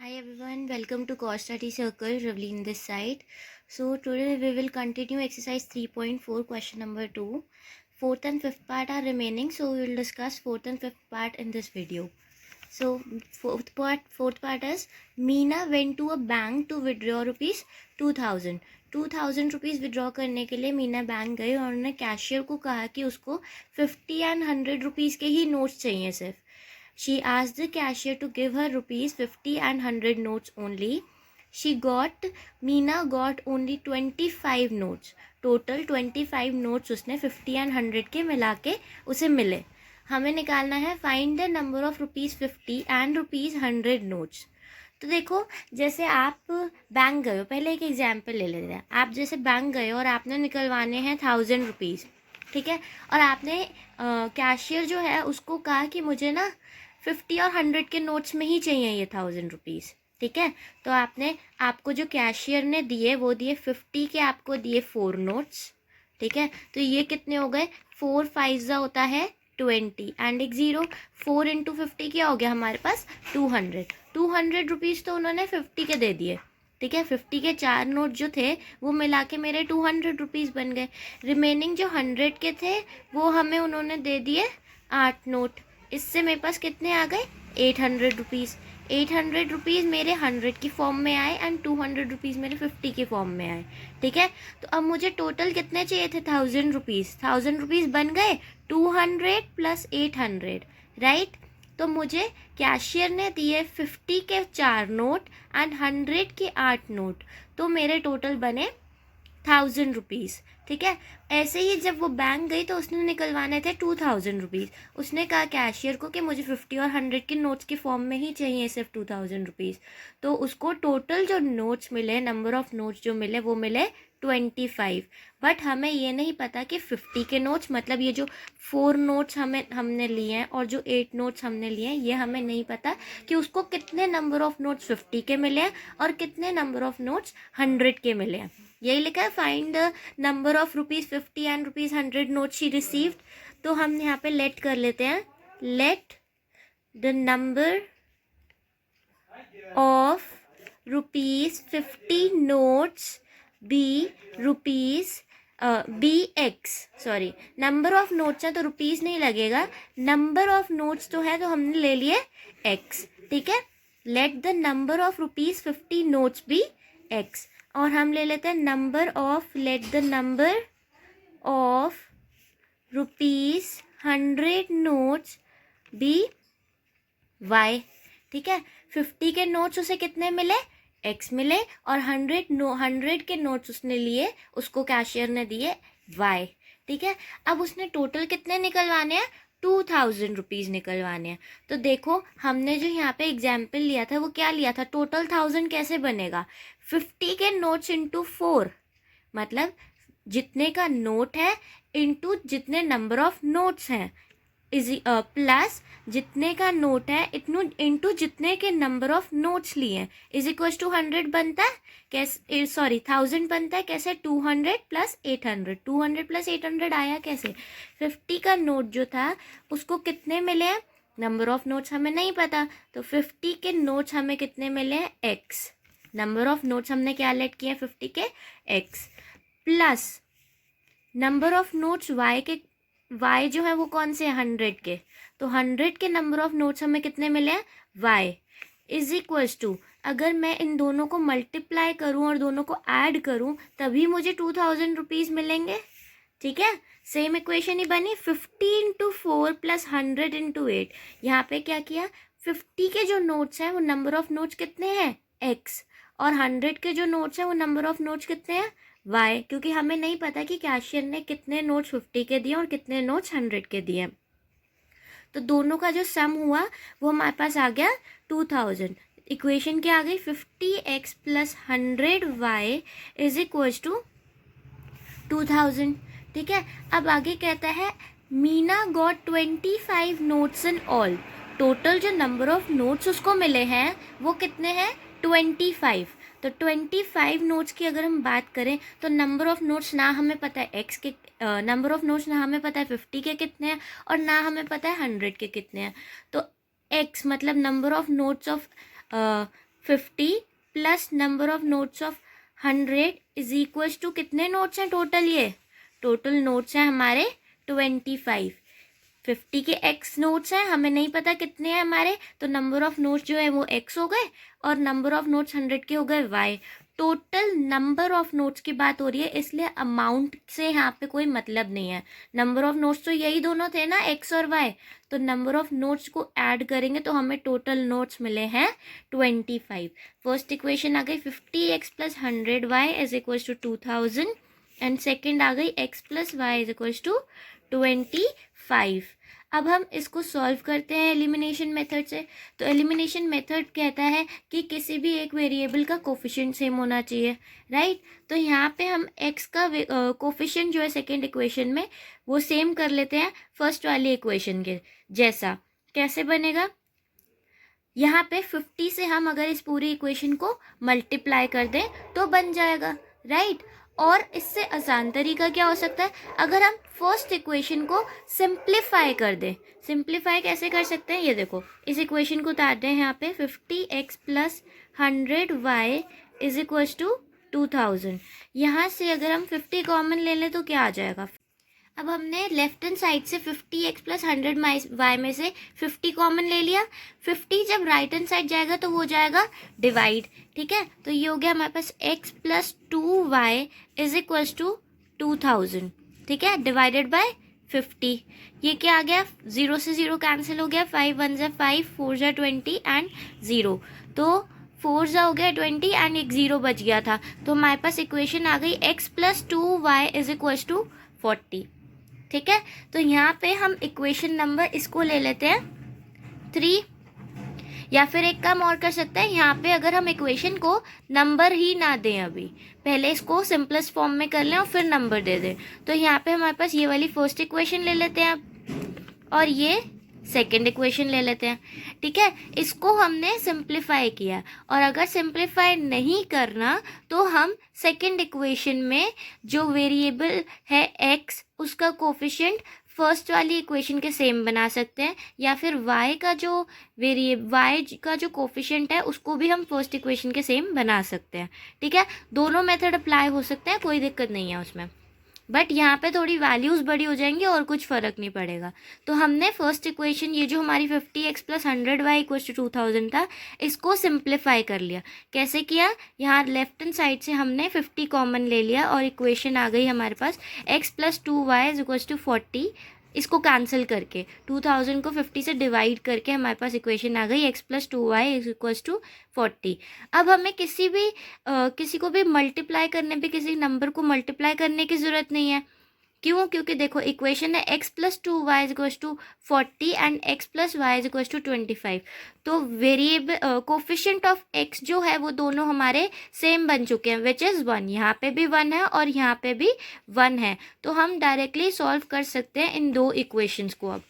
Hi everyone, welcome to Cost Study Circle. Ravleen this side. So today we will continue exercise 3.4 question number 2. Fourth and fifth part are remaining, so we will discuss fourth and fifth part in this video. So fourth part is Meena went to a bank to withdraw rupees 2000. 2000 rupees withdraw करने के लिए Meena bank गई और उन्होंने cashier को कहा कि उसको 50 एंड 100 रुपीज़ के ही नोट्स चाहिए सिर्फ. She asked the cashier to give her rupees 50 and 100 notes only. Meena got only 25 notes. Total 25 notes उसने 50 and 100 के मिला के उसे मिले. हमें निकालना है find the number of rupees 50 and rupees 100 notes. तो देखो, जैसे आप बैंक गए हो, पहले एक एग्जाम्पल ले लेते हैं. आप जैसे बैंक गए हो और आपने निकलवाने हैं 1000 रुपीज़, ठीक है, और आपने कैशियर जो है उसको कहा कि मुझे ना 50 और 100 के नोट्स में ही चाहिए ये 1000 रुपीज़, ठीक है. तो आपको जो कैशियर ने दिए वो दिए 50 के, आपको दिए 4 नोट्स, ठीक है. तो ये कितने हो गए, 4 5 होता है 20 एंड एक 0. 4 इंटू 50 क्या हो गया हमारे पास 200 रुपीज़. तो उन्होंने 50 के दे दिए, ठीक है. 50 के 4 नोट जो थे वो मिला के मेरे 200 रुपीज़ बन गए. रिमेनिंग जो 100 के थे वो हमें उन्होंने दे दिए 8 नोट. इससे मेरे पास कितने आ गए 800 रुपीज़. 800 रुपीज़ मेरे 100 की फॉर्म में आए एंड 200 रुपीज़ मेरे 50 की फॉर्म में आए, ठीक है. तो अब मुझे टोटल कितने चाहिए थे 1000 रुपीज़. 1000 रुपीज़ बन गए 200 प्लस 800, राइट. तो मुझे कैशियर ने दिए 50 के 4 नोट एंड 100 के 8 नोट, तो मेरे टोटल बने 1000 रुपीज़, ठीक है. ऐसे ही जब वो बैंक गई तो उसने निकलवाने थे 2000 रुपीज़. उसने कहा कैशियर को कि मुझे 50 और 100 के नोट्स की फॉर्म में ही चाहिए सिर्फ 2000 रुपीज़. तो उसको टोटल जो नोट्स मिले, नंबर ऑफ़ नोट्स जो मिले वो मिले 25. बट हमें ये नहीं पता कि 50 के नोट्स, मतलब ये जो 4 नोट्स हमने लिए हैं और जो 8 नोट्स हमने लिए हैं, ये हमें नहीं पता कि उसको कितने नंबर ऑफ़ नोट्स 50 के मिले हैं और कितने नंबर ऑफ़ नोट्स 100 के मिले हैं. यही लिखा है find the number of rupees 50 and rupees 100 note she received. तो हम यहाँ पे लेट कर लेते हैं. Let the number of rupees 50 notes be rupees be x. Sorry, number of notes है तो रुपीज़ नहीं लगेगा. नंबर ऑफ नोट्स तो है तो हमने ले लिए एक्स, ठीक है. Let the number of rupees 50 notes be x. और हम ले लेते हैं number of, let the number of rupees 100 notes be y, ठीक है. 50 के नोट्स उसे कितने मिले, एक्स मिले, और 100 के नोट्स उसने लिए, उसको कैशियर ने दिए वाई, ठीक है. अब उसने टोटल कितने निकलवाने हैं 2000 रुपीज़ निकलवाने हैं. तो देखो, हमने जो यहाँ पे एग्जाम्पल लिया था वो क्या लिया था, टोटल 1000 कैसे बनेगा, 50 के नोट्स इंटू 4, मतलब जितने का नोट है इंटू जितने नंबर ऑफ नोट्स हैं, प्लस जितने का नोट है इतनू इंटू जितने के नंबर ऑफ नोट्स लिए हैं, इज इक्वल टू 100 बनता है. कैसे, सॉरी 1000 बनता है कैसे, 200 प्लस 800. 200 प्लस 800 आया कैसे, 50 का नोट जो था उसको कितने मिले हैं, नंबर ऑफ नोट्स हमें नहीं पता, तो 50 के नोट्स हमें कितने मिले हैं एक्स. नंबर ऑफ नोट्स हमने क्या लेट किए 50 के x, plus number of notes y के, वाई जो है वो कौन से 100 के, तो 100 के नंबर ऑफ नोट्स हमें कितने मिले हैं वाई, इज इक्वल्स टू, अगर मैं इन दोनों को मल्टीप्लाई करूं और दोनों को ऐड करूं तभी मुझे 2000 रुपीज़ मिलेंगे, ठीक है. सेम इक्वेशन ही बनी. 50 इंटू 4 प्लस 100 इंटू 8. यहाँ पे क्या किया, 50 के जो नोट्स हैं वो नंबर ऑफ नोट्स कितने हैं एक्स, और 100 के जो नोट्स हैं वो नंबर ऑफ नोट्स कितने हैं वाई, क्योंकि हमें नहीं पता कि कैशियर ने कितने नोट्स 50 के दिए और कितने नोट्स 100 के दिए. तो दोनों का जो सम हुआ वो हमारे पास आ गया 2000. इक्वेशन क्या आ गई, 50x plus 100y is equals to 2000, ठीक है. अब आगे कहता है Meena got 25 notes in all. Total जो नंबर ऑफ नोट्स उसको मिले हैं वो कितने हैं 25. तो 25 नोट्स की अगर हम बात करें तो नंबर ऑफ नोट्स ना हमें पता है एक्स के, नंबर ऑफ नोट्स ना हमें पता है 50 के कितने हैं और ना हमें पता है 100 के कितने हैं. तो एक्स मतलब number of notes of 50 plus number of notes of 100 is equals to, कितने नोट्स हैं टोटल? ये टोटल नोट्स हैं हमारे 25। 50 के x नोट्स हैं, हमें नहीं पता कितने हैं हमारे, तो नंबर ऑफ नोट्स जो है वो x हो गए और नंबर ऑफ नोट्स 100 के हो गए y। Total number of notes की बात हो रही है, इसलिए अमाउंट से यहाँ पे कोई मतलब नहीं है। नंबर ऑफ नोट्स तो यही दोनों थे ना, x और y, तो नंबर ऑफ नोट्स को ऐड करेंगे तो हमें टोटल नोट्स मिले हैं 25। फर्स्ट इक्वेशन आ गई 50x plus 100y is equals to 2000 and second आ गई x plus Y is equals to 25। अब हम इसको सॉल्व करते हैं एलिमिनेशन मेथड से। तो एलिमिनेशन मेथड कहता है कि किसी भी एक वेरिएबल का कोफिशिएंट सेम होना चाहिए, राइट। तो यहाँ पे हम x का कोफिशिएंट जो है सेकेंड इक्वेशन में वो सेम कर लेते हैं फर्स्ट वाली इक्वेशन के जैसा। कैसे बनेगा? यहाँ पे 50 से हम अगर इस पूरी इक्वेशन को मल्टीप्लाई कर दें तो बन जाएगा, राइट। और इससे आसान तरीका क्या हो सकता है? अगर हम फर्स्ट इक्वेशन को सिंप्लीफाई कर दें। सिंप्लीफाई कैसे कर सकते हैं? ये देखो, इस इक्वेशन को उतार दें यहाँ पे 50x plus 100y is equals to 2000। यहाँ से अगर हम 50 कॉमन ले लें तो क्या आ जाएगा? अब हमने लेफ्ट हैंड साइड से 50x प्लस 100y में से 50 कॉमन ले लिया। 50 जब राइट हैंड साइड जाएगा तो वो हो जाएगा डिवाइड, ठीक है। तो ये हो गया हमारे पास x plus 2y is equals to 2000, ठीक है, डिवाइडेड बाय 50। ये क्या आ गया? 0 से 0 कैंसिल हो गया, 5 1 जा 5, 4 जा 20 एंड 0, तो 4 जा हो गया 20 एंड एक 0 बच गया था। तो हमारे पास इक्वेशन आ गई x plus 2y is equals to 40, ठीक है। तो यहाँ पे हम इक्वेशन नंबर इसको ले लेते हैं 3, या फिर एक काम और कर सकते हैं, यहाँ पे अगर हम इक्वेशन को नंबर ही ना दें, अभी पहले इसको सिंपलेस्ट फॉर्म में कर लें और फिर नंबर दे दें। तो यहाँ पे हमारे पास ये वाली फर्स्ट इक्वेशन ले लेते हैं और ये सेकेंड इक्वेशन ले लेते हैं, ठीक है। इसको हमने सिंप्लीफाई किया, और अगर सिंप्लीफाई नहीं करना तो हम सेकेंड इक्वेशन में जो वेरिएबल है x उसका कोफिशिएंट फर्स्ट वाली इक्वेशन के सेम बना सकते हैं, या फिर y का जो y का जो कोफिशिएंट है उसको भी हम फर्स्ट इक्वेशन के सेम बना सकते हैं, ठीक है। दोनों मेथड अप्लाई हो सकते हैं, कोई दिक्कत नहीं है उसमें, बट यहाँ पे थोड़ी वैल्यूज़ बड़ी हो जाएंगी और कुछ फ़र्क नहीं पड़ेगा। तो हमने फर्स्ट इक्वेशन ये जो हमारी 50x plus 100y equals to 2000 था, इसको सिंप्लीफाई कर लिया। कैसे किया? यहाँ लेफ्ट हैंड साइड से हमने 50 कॉमन ले लिया और इक्वेशन आ गई हमारे पास x plus 2y is equals to 40। इसको कैंसिल करके 2000 को 50 से डिवाइड करके हमारे पास इक्वेशन आ गई x plus 2y is equals to 40। अब हमें किसी को भी मल्टीप्लाई करने पे किसी नंबर को मल्टीप्लाई करने की ज़रूरत नहीं है। क्यों? क्योंकि देखो इक्वेशन है x plus 2y is equals to 40 and x plus Y is equals to 25। तो वेरिएबल कोफिशिएंट ऑफ x जो है वो दोनों हमारे सेम बन चुके हैं, विच इज़ 1। यहाँ पे भी 1 है और यहाँ पे भी 1 है, तो हम डायरेक्टली सॉल्व कर सकते हैं इन दो इक्वेशंस को। अब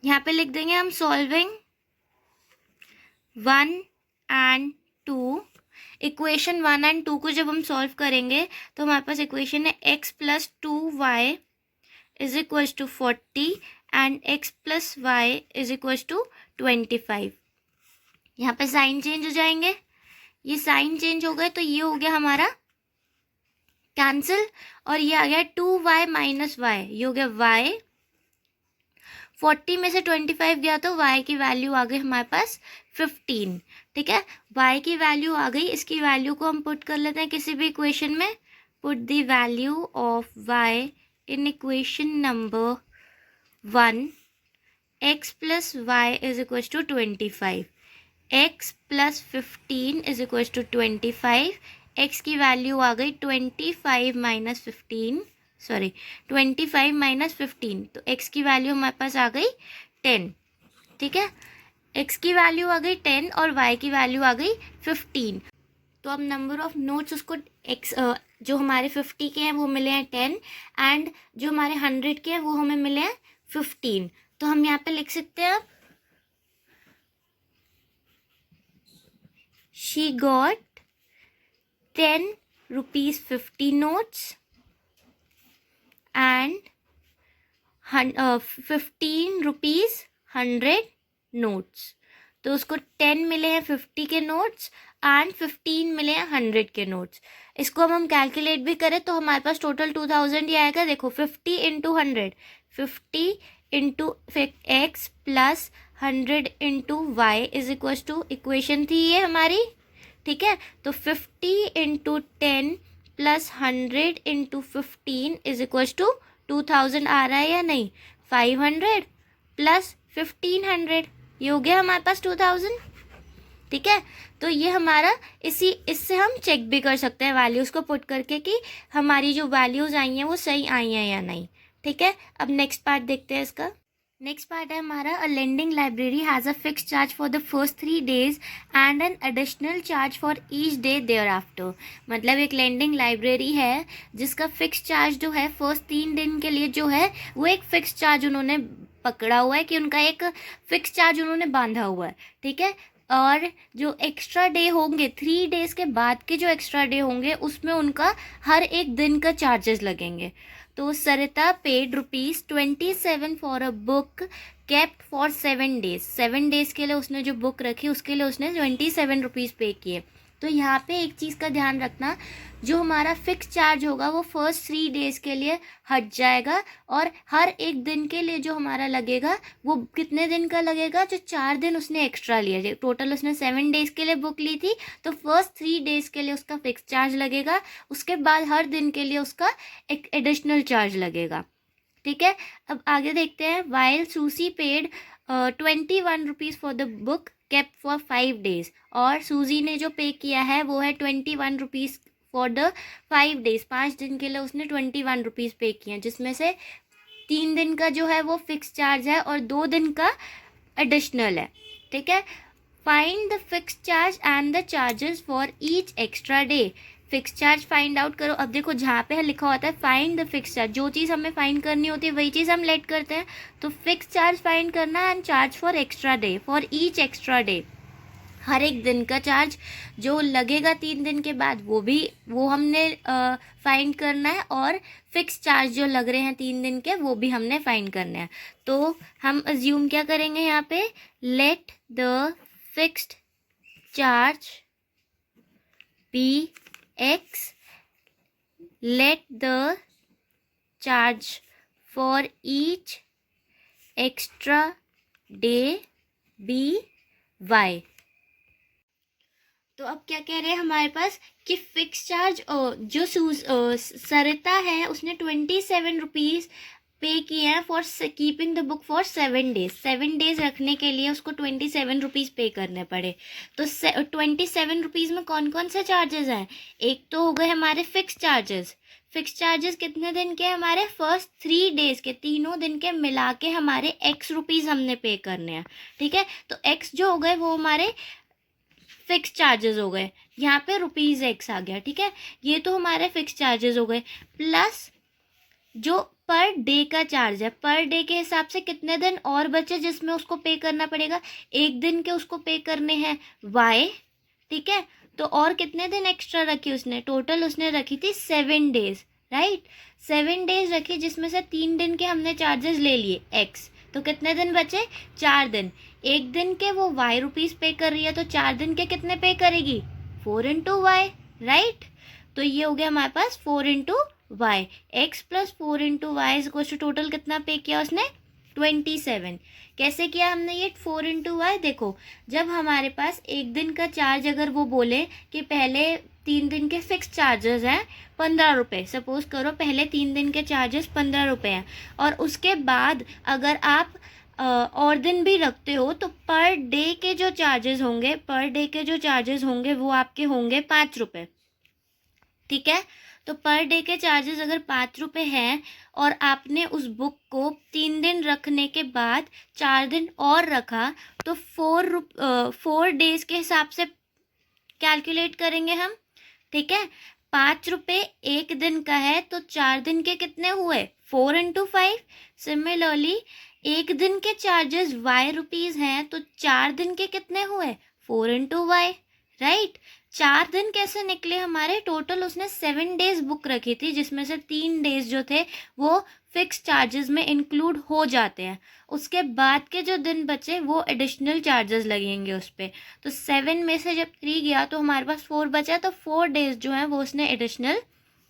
यहाँ पे लिख देंगे हम सॉल्विंग 1 एंड 2। इक्वेशन 1 एंड 2 को जब हम सॉल्व करेंगे तो हमारे पास इक्वेशन है x plus 2y is equals to 40 and x plus Y is equals to 25। यहाँ पे साइन चेंज हो जाएंगे, ये साइन चेंज हो गए तो ये हो गया हमारा कैंसिल, और ये आ गया 2y माइनस वाई, ये हो गया y। 40 में से 25 गया तो y की वैल्यू आ गई हमारे पास 15, ठीक है। y की वैल्यू आ गई, इसकी वैल्यू को हम पुट कर लेते हैं किसी भी इक्वेशन में। Put the value of y in equation number 1, x plus Y is equal to 25, x plus 15 is equal to 25। x की वैल्यू आ गई 25 माइनस 15, सॉरी 25 माइनस 15, तो x की वैल्यू हमारे पास आ गई 10, ठीक है। x की वैल्यू आ गई 10 और y की वैल्यू आ गई 15। तो अब नंबर ऑफ नोट्स उसको जो हमारे 50 के हैं वो मिले हैं 10 एंड जो हमारे 100 के हैं वो हमें मिले हैं 15। तो हम यहाँ पे लिख सकते हैं अब she got 10 rupees 50 notes and 15 rupees 100 notes। तो उसको 10 मिले हैं 50 के नोट्स एंड 15 मिले हैं 100 के नोट्स। इसको हम कैलकुलेट भी करें तो हमारे पास टोटल 2000 ही आएगा। देखो 50 into 100, 50 into X plus 100 into Y is equal to, equation थी ये हमारी, ठीक है। तो 50 into 10 plus 100 into 15 is equal to 2000 आ रहा है या नहीं। 500 प्लस 1500, ये हो गया हमारे पास 2000, ठीक है। तो ये हमारा इससे हम चेक भी कर सकते हैं वैल्यूज़ को पुट करके कि हमारी जो वैल्यूज़ आई हैं वो सही आई हैं या नहीं, ठीक है। अब नेक्स्ट पार्ट देखते हैं इसका। नेक्स्ट पार्ट है हमारा, a lending library has a fix charge for the first 3 days and an additional charge for each day thereafter. मतलब एक लेंडिंग लाइब्रेरी है जिसका फिक्स चार्ज जो है फर्स्ट 3 दिन के लिए जो है वो एक फिक्स चार्ज उन्होंने पकड़ा हुआ है, कि उनका एक फिक्स चार्ज उन्होंने बांधा हुआ है, ठीक है। और जो एक्स्ट्रा डे होंगे 3 days के बाद के जो एक्स्ट्रा डे होंगे उसमें उनका हर एक दिन का चार्जेस लगेंगे। तो Sarita paid ₹27 for a book kept for 7 days। 7 days के लिए उसने जो बुक रखी उसके लिए उसने ₹27 पे किए। तो यहाँ पे एक चीज़ का ध्यान रखना, जो हमारा फिक्स चार्ज होगा वो फर्स्ट 3 days के लिए हट जाएगा, और हर एक दिन के लिए जो हमारा लगेगा वो कितने दिन का लगेगा, जो 4 दिन उसने एक्स्ट्रा लिए। टोटल उसने 7 days के लिए बुक ली थी, तो फर्स्ट 3 days के लिए उसका फिक्स चार्ज लगेगा, उसके बाद हर दिन के लिए उसका एक एडिशनल चार्ज लगेगा, ठीक है। अब आगे देखते हैं, while Susie paid ₹21 for the book kept for 5 days। और सूजी ने जो पे किया है वो है ₹21 फॉर द 5 days। 5 दिन के लिए उसने ₹21 पे किए, जिसमें से 3 दिन का जो है वो फिक्स चार्ज है और 2 दिन का एडिशनल है, ठीक है। Find the fix charge and the charges for each extra day. Fix charge find out करो। अब देखो जहाँ पे लिखा होता है फाइंड द फिक्स चार्ज, जो चीज़ हमें फाइंड करनी होती है वही चीज़ हम लेट करते हैं। तो फिक्स चार्ज फाइंड करना and charge for extra day, for each extra day. हर एक दिन का चार्ज जो लगेगा 3 दिन के बाद वो हमने फाइंड करना है, और फिक्स चार्ज जो लग रहे हैं 3 दिन के वो भी हमने फाइंड करने हैं। तो हम अज्यूम क्या करेंगे यहाँ पे, let the fixed charge be X, let the charge for each extra day be Y। तो अब क्या कह रहे हैं हमारे पास कि फिक्स चार्ज जो सरिता है उसने ₹27 पे किए हैं for keeping the book for 7 days। 7 days रखने के लिए उसको ₹27 पे करने पड़े। तो ₹27 में कौन कौन से चार्जेस हैं, एक तो हो गए हमारे फिक्स चार्जेस। फिक्स चार्जेस कितने दिन के, हमारे फर्स्ट 3 days के, तीनों दिन के मिला के हमारे ₹X हमने पे करने हैं, ठीक है। तो X जो हो गए वो हमारे फिक्स चार्जेस हो गए, यहाँ पे ₹X आ गया, ठीक है। ये तो हमारे फिक्स चार्जेस हो गए, प्लस जो पर डे का चार्ज है, पर डे के हिसाब से कितने दिन और बचे जिसमें उसको पे करना पड़ेगा, 1 दिन के उसको पे करने हैं Y, ठीक है। तो और कितने दिन एक्स्ट्रा रखी उसने, टोटल उसने रखी थी 7 days, राइट। 7 days रखी, जिसमें से 3 दिन के हमने चार्जेस ले लिए X, तो कितने दिन बचे, 4 दिन। 1 दिन के वो ₹Y पे कर रही है, तो 4 दिन के कितने पे करेगी, 4 into Y, राइट। तो ये हो गया हमारे पास 4 into Y, X plus 4 into Y is equal to total कितना पे किया उसने, 27। कैसे किया हमने ये 4 into Y, देखो जब हमारे पास 1 दिन का चार्ज अगर वो बोले कि पहले 3 दिन के फिक्स चार्जेस हैं ₹15, सपोज करो पहले 3 दिन के चार्जेस ₹15 हैं, और उसके बाद अगर आप और दिन भी रखते हो तो पर डे के जो चार्जेस होंगे वो आपके होंगे ₹5, ठीक है। तो पर डे के चार्जेस अगर ₹5 हैं और आपने उस बुक को 3 दिन रखने के बाद 4 दिन और रखा, तो 4 days के हिसाब से कैलकुलेट करेंगे हम, ठीक है। ₹5 1 दिन का है, तो 4 दिन के कितने हुए, 4 into 5। सिमिलरली 1 दिन के चार्जेस ₹Y हैं, तो 4 दिन के कितने हुए, 4 into Y, राइट। 4 दिन कैसे निकले हमारे, टोटल उसने 7 days बुक रखी थी, जिसमें से 3 days जो थे वो फिक्स चार्जेस में इंक्लूड हो जाते हैं। उसके बाद के जो दिन बचे वो एडिशनल चार्जेस लगेंगे उस पर। तो 7 में से जब 3 गया तो हमारे पास 4 बचा, तो 4 डेज जो हैं वो उसने एडिशनल,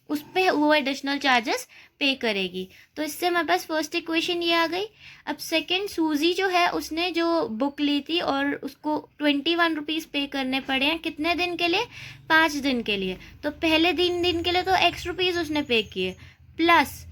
उस पर वो एडिशनल चार्जेस पे करेगी। तो इससे हमारे पास फर्स्ट इक्वेशन ये आ गई। अब सेकंड, सूजी जो है उसने जो बुक ली थी और उसको 21 रुपीज़ पे करने पड़े हैं, कितने दिन के लिए? 5 दिन के लिए। तो पहले दिन के लिए तो एक्स रुपीज़ उसने पे किए, प्लस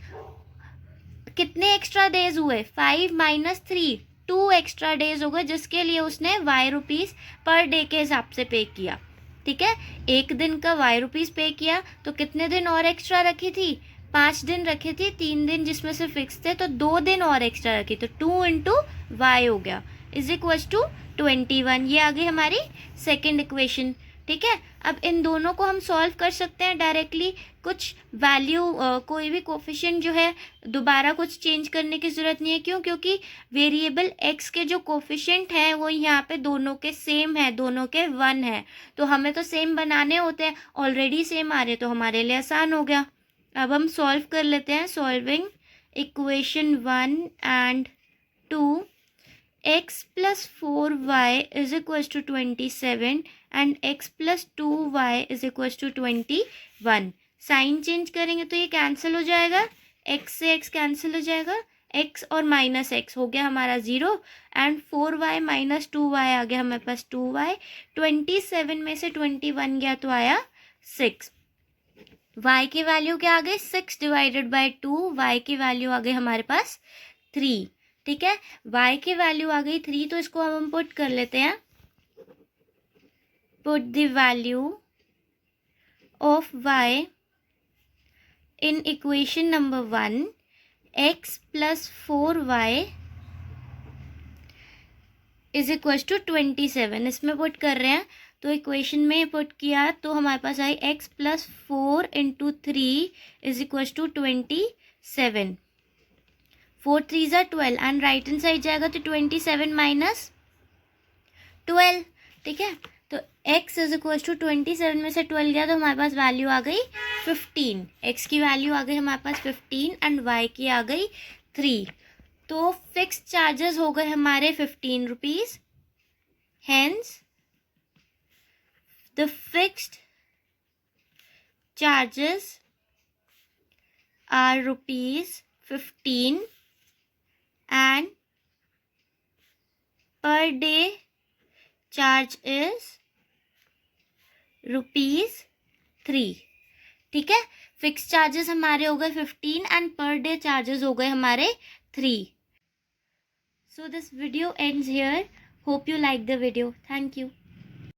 कितने एक्स्ट्रा डेज हुए? 5 माइनस 3, 2 एक्स्ट्रा डेज हो गए, जिसके लिए उसने वाई रुपीज़ पर डे के हिसाब से पे किया। ठीक है, एक दिन का वाई रुपीज़ पे किया, तो कितने दिन और एक्स्ट्रा रखी थी? 5 दिन रखी थी, 3 दिन जिसमें से फिक्स थे, तो 2 दिन और एक्स्ट्रा रखी, तो 2 इंटू वाई हो गया इज इक्वल्स टू 21। ये आ गई हमारी सेकेंड इक्वेशन। ठीक है, अब इन दोनों को हम सॉल्व कर सकते हैं डायरेक्टली। कुछ वैल्यू कोई भी कोफिशिएंट जो है दोबारा कुछ चेंज करने की ज़रूरत नहीं है। क्यों? क्योंकि वेरिएबल x के जो कोफिशिएंट हैं वो यहाँ पे दोनों के सेम है, दोनों के 1 है। तो हमें तो सेम बनाने होते हैं, ऑलरेडी सेम आ रहे, तो हमारे लिए आसान हो गया। अब हम सॉल्व कर लेते हैं। Solving equation 1 and 2, x plus 4y is equals to 27 and x plus 2y is equals to 21। Sign change करेंगे तो ये कैंसिल हो जाएगा, x से x कैंसिल हो जाएगा, x और माइनस x हो गया हमारा 0 एंड 4y माइनस 2y आ गया हमारे पास 2y। 27 में से 21 गया तो आया 6। y की वैल्यू क्या आ गई? 6 डिवाइडेड बाई 2, y की वैल्यू आ गई हमारे पास 3। ठीक है, y की वैल्यू आ गई 3, तो इसको हम पुट कर लेते हैं। Put the value of y in equation number 1, x plus 4y is equal to 27, इसमें पुट कर रहे हैं। तो इक्वेशन में पुट किया तो हमारे पास आई x plus 4 into 3 is equal to 27। 4 3 ज़ा 12 एंड राइट हैंड साइड जाएगा तो 27 माइनस 12। ठीक है, तो x इज इक्वल टू 27 में से 12 गया तो हमारे पास वैल्यू आ गई 15। x की वैल्यू आ गई हमारे पास 15 एंड y की आ गई 3। तो फिक्स चार्जेस हो गए हमारे 15 rupees. Hence the fixed charges are ₹15 and per day charge is ₹3। ठीक है, फिक्स चार्जेस हमारे हो गए 15 एंड पर डे चार्जेस हो गए हमारे 3। So this video ends here. Hope you like the video. Thank you.